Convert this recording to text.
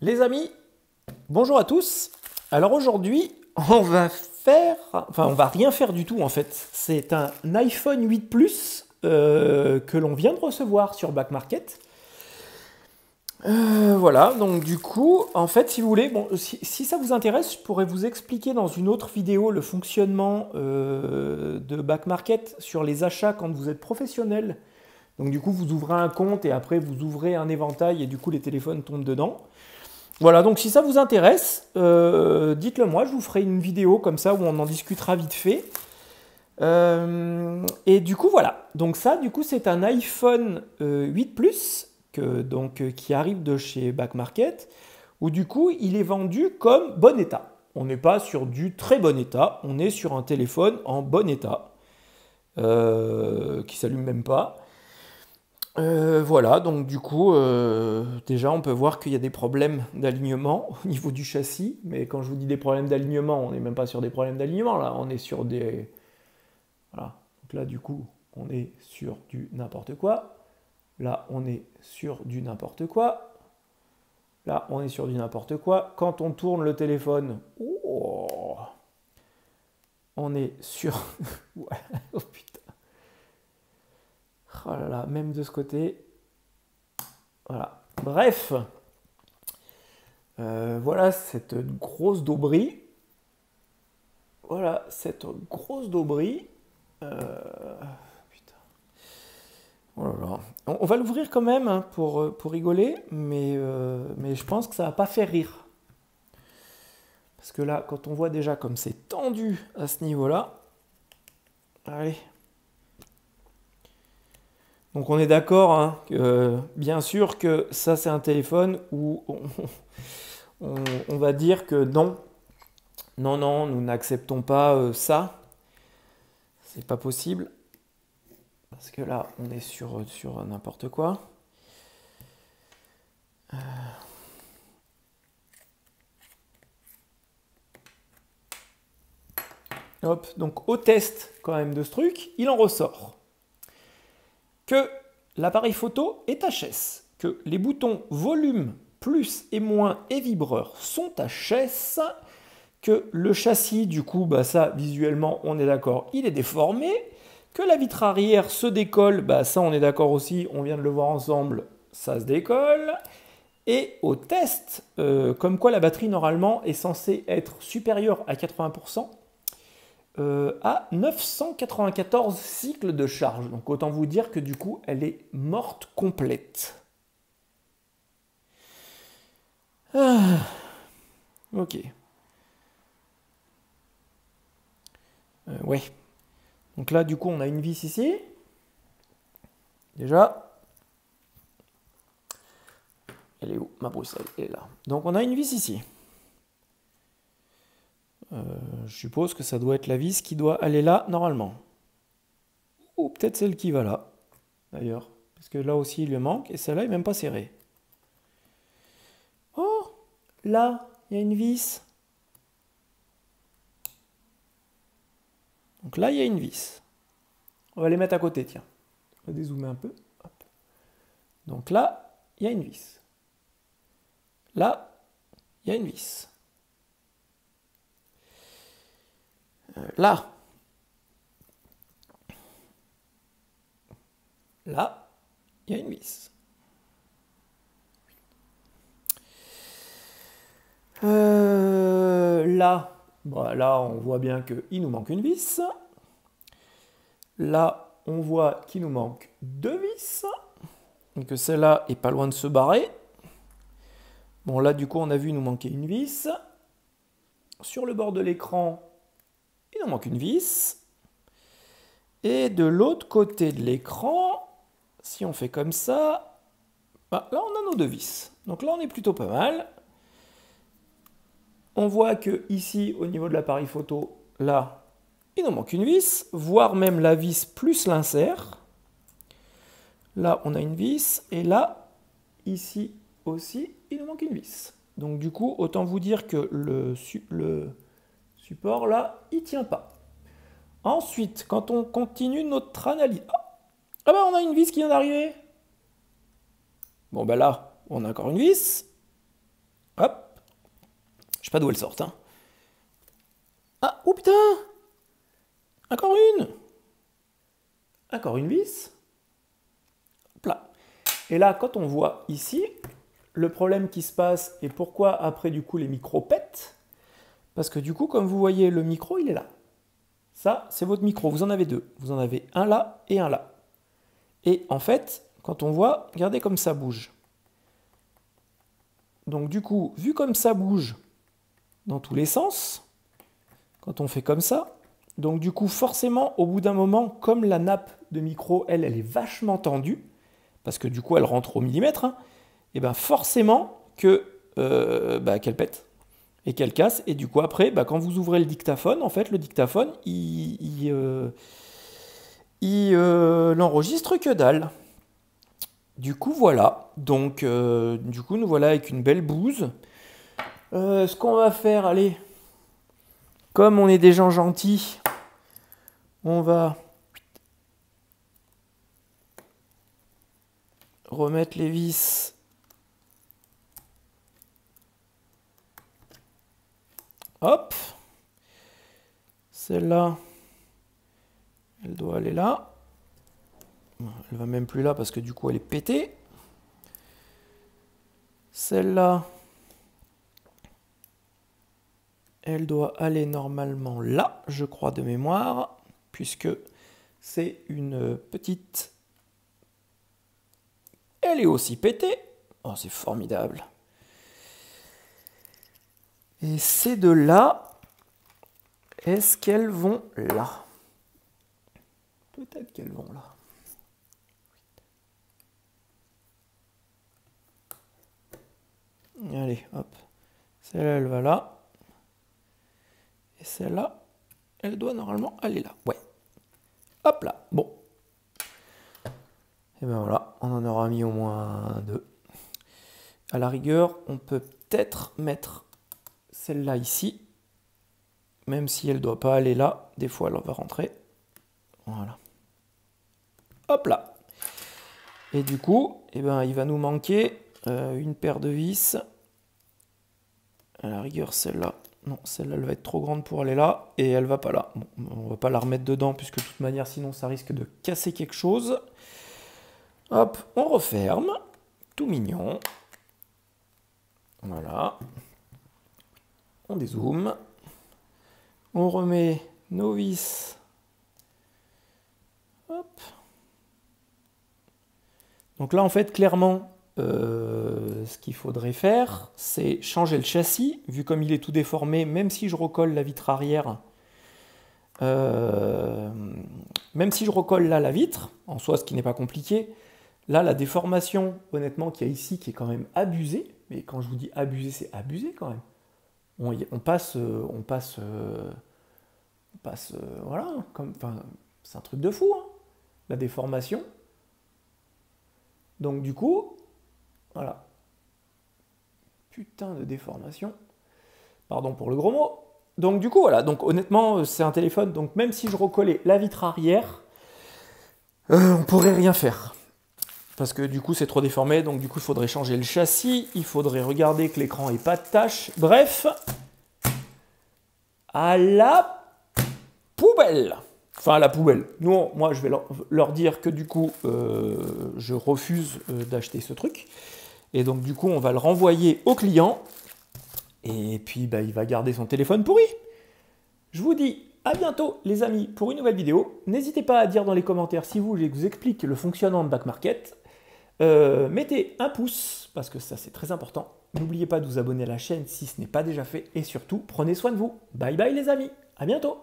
Les amis, bonjour à tous. Alors aujourd'hui, on va rien faire du tout en fait. C'est un iPhone 8 Plus que l'on vient de recevoir sur Back Market. Voilà, donc du coup, en fait, si vous voulez, bon, si ça vous intéresse, je pourrais vous expliquer dans une autre vidéo le fonctionnement de Back Market sur les achats quand vous êtes professionnel. Donc du coup, vous ouvrez un compte et après vous ouvrez un éventail et du coup les téléphones tombent dedans. Voilà, donc si ça vous intéresse, dites-le moi, je vous ferai une vidéo comme ça où on en discutera vite fait. Et du coup, voilà. Donc ça, du coup, c'est un iPhone 8 Plus qui arrive de chez Back Market, où du coup, il est vendu comme bon état. On n'est pas sur du très bon état, on est sur un téléphone en bon état, qui s'allume même pas. Voilà, donc du coup, déjà on peut voir qu'il y a des problèmes d'alignement au niveau du châssis, mais quand je vous dis des problèmes d'alignement, on n'est même pas sur des problèmes d'alignement, là, on est sur des... Voilà, donc là du coup, on est sur du n'importe quoi, là on est sur du n'importe quoi, là on est sur du n'importe quoi, quand on tourne le téléphone, oh, on est sur... Voilà, oh putain, oh là là, même de ce côté... Voilà. Bref, voilà cette grosse dauberie. Voilà cette grosse dauberie. Putain. Oh là là. On va l'ouvrir quand même hein, pour rigoler, mais je pense que ça va pas faire rire. Parce que là, quand on voit déjà comme c'est tendu à ce niveau-là, allez. Donc on est d'accord, hein, bien sûr que ça c'est un téléphone où on va dire que non, non, nous n'acceptons pas ça. C'est pas possible. Parce que là, on est sur n'importe quoi. Hop, donc au test quand même de ce truc, il en ressort que l'appareil photo est HS, que les boutons volume, plus et moins et vibreur sont HS, que le châssis, du coup, bah ça, visuellement, on est d'accord, il est déformé, que la vitre arrière se décolle, bah ça, on est d'accord aussi, on vient de le voir ensemble, ça se décolle. Et au test, comme quoi la batterie, normalement, est censée être supérieure à 80%, à 994 cycles de charge. Donc autant vous dire que du coup, elle est morte complète. Ah, ok. Ouais. Donc là, du coup, on a une vis ici. Déjà. Elle est où? Ma Bruxelles, elle est là. Donc on a une vis ici. Je suppose que ça doit être la vis qui doit aller là, normalement. Ou peut-être celle qui va là, d'ailleurs. Parce que là aussi, il lui manque. Et celle-là est même pas serrée. Oh, là, il y a une vis. Donc là, il y a une vis. On va les mettre à côté, tiens. On va dézoomer un peu. Hop. Donc là, il y a une vis. Là, il y a une vis. Là, il y a une vis. Là, bah, là, on voit bien qu'il nous manque une vis. Là, on voit qu'il nous manque deux vis. Et que celle-là est pas loin de se barrer. Bon, là, du coup, on a vu, il nous manquait une vis. Sur le bord de l'écran, il nous manque une vis. Et de l'autre côté de l'écran, si on fait comme ça, bah, là, on a nos deux vis. Donc là, on est plutôt pas mal. On voit que ici, au niveau de l'appareil photo, là, il nous manque une vis, voire même la vis plus l'insert. Là, on a une vis, et là, ici aussi, il nous manque une vis. Donc du coup, autant vous dire que le support, là, il ne tient pas. Ensuite, quand on continue notre analyse... Ah ben, on a une vis qui vient d'arriver. Bon ben là, on a encore une vis. Hop. Je sais pas d'où elles sortent. Hein. Ah, oh putain! Encore une! Encore une vis. Hop là. Et là, quand on voit ici, le problème qui se passe et pourquoi après du coup les micros pètent, parce que du coup, comme vous voyez, le micro, il est là. Ça, c'est votre micro. Vous en avez deux. Vous en avez un là et un là. Et en fait, quand on voit, regardez comme ça bouge. Donc du coup, vu comme ça bouge dans tous les sens, quand on fait comme ça, donc du coup, forcément, au bout d'un moment, comme la nappe de micro, elle est vachement tendue, parce que du coup, elle rentre au millimètre, hein, et bien forcément qu'elle pète et qu'elle casse. Et du coup, après, quand vous ouvrez le dictaphone, en fait, le dictaphone, il n'enregistre que dalle. Du coup, voilà. Donc, du coup, nous voilà avec une belle bouse. Ce qu'on va faire, allez, comme on est des gens gentils, on va remettre les vis. Hop. Celle-là, elle doit aller là. Elle va même plus là parce que du coup elle est pétée. Celle-là, elle doit aller normalement là, je crois de mémoire, puisque c'est une petite... Elle est aussi pétée. Oh, c'est formidable. Et ces deux-là, est-ce qu'elles vont là? Peut-être qu'elles vont là. Allez, hop. Celle-là, elle va là. Et celle-là, elle doit normalement aller là. Ouais. Hop là. Bon. Et ben voilà, on en aura mis au moins deux. À la rigueur, on peut peut-être mettre celle-là ici. Même si elle ne doit pas aller là. Des fois, elle va rentrer. Voilà. Hop là. Et du coup, eh ben, il va nous manquer une paire de vis. À la rigueur, celle-là. Non, celle-là, elle va être trop grande pour aller là. Et elle va pas là. Bon, on va pas la remettre dedans, puisque de toute manière, sinon, ça risque de casser quelque chose. Hop, on referme. Tout mignon. Voilà. On dézoome. On remet nos vis. Hop. Donc là, en fait, clairement, ce qu'il faudrait faire, c'est changer le châssis, vu comme il est tout déformé, même si je recolle la vitre arrière, même si je recolle là la vitre, en soi, ce qui n'est pas compliqué, là, la déformation, honnêtement, qu'il y a ici, qui est quand même abusée, mais quand je vous dis abusé, c'est abusé quand même. On passe, voilà, c'est un truc de fou, hein, la déformation. Donc du coup, voilà. Putain de déformation. Pardon pour le gros mot. Donc du coup, voilà. Donc honnêtement, c'est un téléphone. Donc même si je recollais la vitre arrière, on pourrait rien faire. Parce que du coup, c'est trop déformé. Donc du coup, il faudrait changer le châssis. Il faudrait regarder que l'écran n'ait pas de taches. Bref, à la poubelle. Enfin, à la poubelle. Nous, moi, je vais leur dire que du coup, je refuse d'acheter ce truc. Et donc, du coup, on va le renvoyer au client. Et puis, il va garder son téléphone pourri. Je vous dis à bientôt, les amis, pour une nouvelle vidéo. N'hésitez pas à dire dans les commentaires si vous voulez que je vous explique le fonctionnement de Back Market. Mettez un pouce, parce que ça, c'est très important. N'oubliez pas de vous abonner à la chaîne si ce n'est pas déjà fait. Et surtout, prenez soin de vous. Bye bye, les amis. À bientôt.